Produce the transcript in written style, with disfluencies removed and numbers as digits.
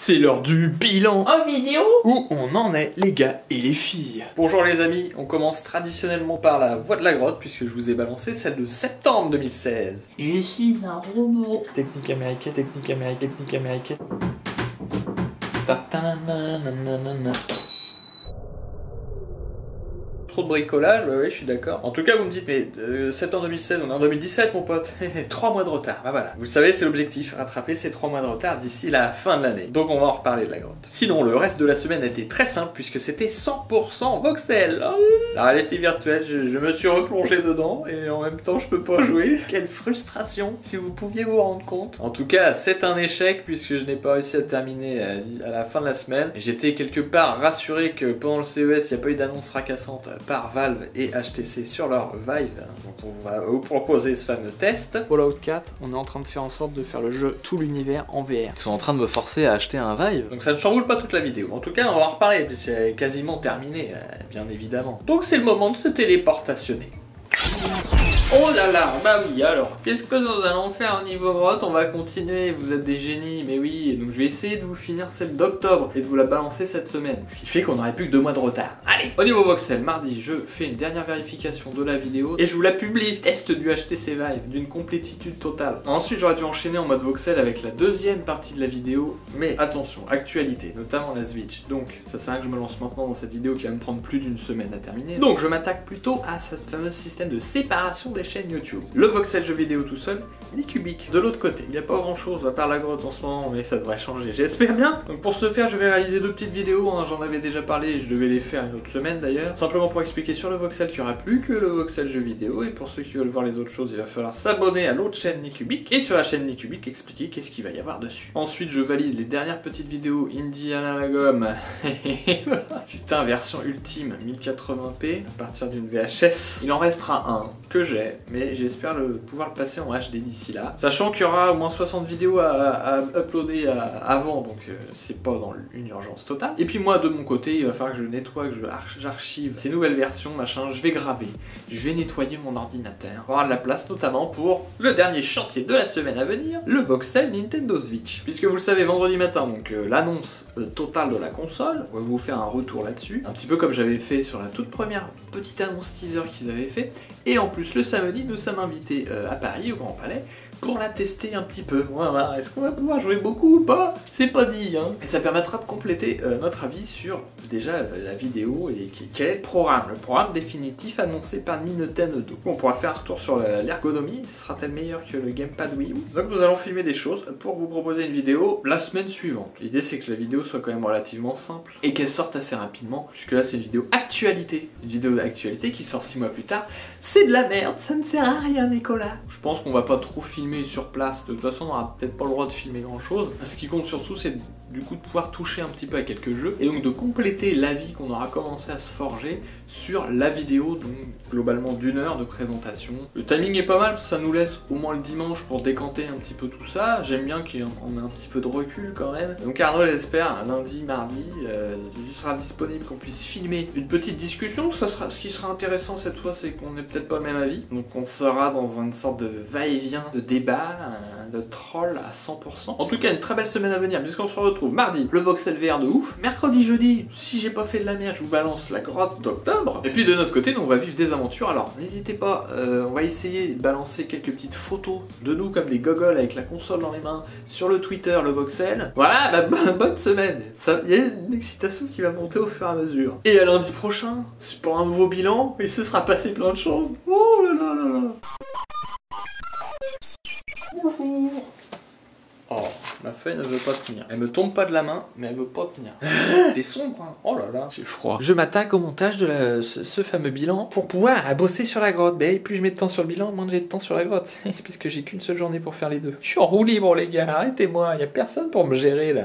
C'est l'heure du bilan en vidéo. Où on en est les gars et les filles. Bonjour les amis, on commence traditionnellement par la voix de la grotte puisque je vous ai balancé celle de septembre 2016. Je suis un robot. Technique américaine, technique américaine, technique américaine. Ta-ta-na-na-na-na-na. Trop de bricolage, ouais, je suis d'accord. En tout cas, vous me dites, mais septembre 2016, on est en 2017, mon pote. 3 mois de retard, bah voilà. Vous le savez, c'est l'objectif, rattraper ces 3 mois de retard d'ici la fin de l'année. Donc on va en reparler de la grotte. Sinon, le reste de la semaine a été très simple, puisque c'était 100% voxel. Oh, la réalité virtuelle, je me suis replongé dedans, et en même temps, je peux pas jouer. Quelle frustration, si vous pouviez vous rendre compte. En tout cas, c'est un échec, puisque je n'ai pas réussi à terminer à la fin de la semaine. J'étais quelque part rassuré que pendant le CES, il n'y a pas eu d'annonce fracassante par Valve et HTC sur leur Vive, dont on va vous proposer ce fameux test. Fallout 4, on est en train de faire en sorte de faire le jeu tout l'univers en VR. Ils sont en train de me forcer à acheter un Vive. Donc ça ne chamboule pas toute la vidéo. En tout cas, on va en reparler, c'est quasiment terminé, bien évidemment. Donc c'est le moment de se téléportationner. Oh là là, bah oui, alors, qu'est-ce que nous allons faire au niveau grotte? On va continuer, vous êtes des génies, mais oui, donc je vais essayer de vous finir celle d'octobre et de vous la balancer cette semaine. Ce qui fait qu'on n'aurait plus que 2 mois de retard. Allez, au niveau voxel, mardi, je fais une dernière vérification de la vidéo et je vous la publie. Test du HTC Vive, d'une complétitude totale. Ensuite, j'aurais dû enchaîner en mode voxel avec la deuxième partie de la vidéo, mais attention, actualité, notamment la Switch. Donc, ça sert à rien que je me lance maintenant dans cette vidéo qui va me prendre plus d'une semaine à terminer. Donc, je m'attaque plutôt à ce fameux système de séparation des chaînes YouTube. Le voxel jeu vidéo tout seul, Nicubic de l'autre côté. Il n'y a pas grand chose à part la grotte en ce moment, mais ça devrait changer, j'espère bien. Donc pour ce faire, je vais réaliser 2 petites vidéos, hein. J'en avais déjà parlé et je devais les faire une autre semaine d'ailleurs. Simplement pour expliquer sur le voxel qu'il n'y aura plus que le voxel jeu vidéo, et pour ceux qui veulent voir les autres choses, il va falloir s'abonner à l'autre chaîne Nicubic, et sur la chaîne Nicubic, expliquer qu'est-ce qu'il va y avoir dessus. Ensuite, je valide les dernières petites vidéos Indiana la gomme. Putain, version ultime, 1080p, à partir d'une VHS. Il en restera un que j'ai, mais j'espère pouvoir le passer en HD d'ici là. Sachant qu'il y aura au moins 60 vidéos à uploader avant, donc c'est pas dans une urgence totale. Et puis moi, de mon côté, il va falloir que je nettoie, que j'archive ces nouvelles versions, machin, je vais graver, je vais nettoyer mon ordinateur. On aura de la place notamment pour le dernier chantier de la semaine à venir, le voxel Nintendo Switch. Puisque vous le savez, vendredi matin, donc l'annonce totale de la console, on va vous faire un retour là-dessus, un petit peu comme j'avais fait sur la toute première petite annonce teaser qu'ils avaient fait. Et en plus, le samedi, nous sommes invités à Paris, au Grand Palais, pour la tester un petit peu. Voilà. Est-ce qu'on va pouvoir jouer beaucoup ou pas? C'est pas dit, hein. Et ça permettra de compléter notre avis sur déjà la vidéo et quel est le programme définitif annoncé par Nintendo. On pourra faire un retour sur l'ergonomie, sera-t-elle meilleure que le gamepad Wii U? Donc nous allons filmer des choses pour vous proposer une vidéo la semaine suivante. L'idée c'est que la vidéo soit quand même relativement simple et qu'elle sorte assez rapidement, puisque là c'est une vidéo actualité. Une vidéo d'actualité qui sort 6 mois plus tard. C'est de la merde, ça ne sert à rien, Nicolas. Je pense qu'on va pas trop filmer sur place, de toute façon on aura peut-être pas le droit de filmer grand chose. Ce qui compte surtout c'est du coup de pouvoir toucher un petit peu à quelques jeux et donc de compléter l'avis qu'on aura commencé à se forger sur la vidéo, donc globalement d'1 heure de présentation. Le timing est pas mal parce que ça nous laisse au moins le dimanche pour décanter un petit peu tout ça. J'aime bien qu'on ait un petit peu de recul quand même. Donc Arnaud, j'espère lundi, mardi, il sera disponible, qu'on puisse filmer une petite discussion. Ce qui sera intéressant cette fois, c'est qu'on n'est peut-être pas le même avis. Donc on sera dans une sorte de va-et-vient, de débat, de troll à 100%. En tout cas, une très belle semaine à venir, puisqu'on se retrouve mardi, le voxel VR de ouf. Mercredi, jeudi, si j'ai pas fait de la merde, je vous balance la grotte d'octobre. Et puis de notre côté, nous, on va vivre des aventures. Alors n'hésitez pas, on va essayer de balancer quelques petites photos de nous comme des gogoles avec la console dans les mains sur le Twitter, le voxel. Voilà, bah, bonne semaine. Il y a une excitation qui va monter au fur et à mesure. Et à lundi prochain, c'est pour un nouveau bilan, et ce sera passé plein de choses. Oh là là là là. Bonjour. Oh, ma feuille ne veut pas tenir. Elle me tombe pas de la main, mais elle veut pas tenir. C'est sombre, hein. Oh là là, j'ai froid. Je m'attaque au montage de ce fameux bilan pour pouvoir bosser sur la grotte. Mais plus je mets de temps sur le bilan, moins j'ai de temps sur la grotte. Puisque j'ai qu'une seule journée pour faire les deux. Je suis en roue libre, les gars, arrêtez-moi, y a personne pour me gérer là.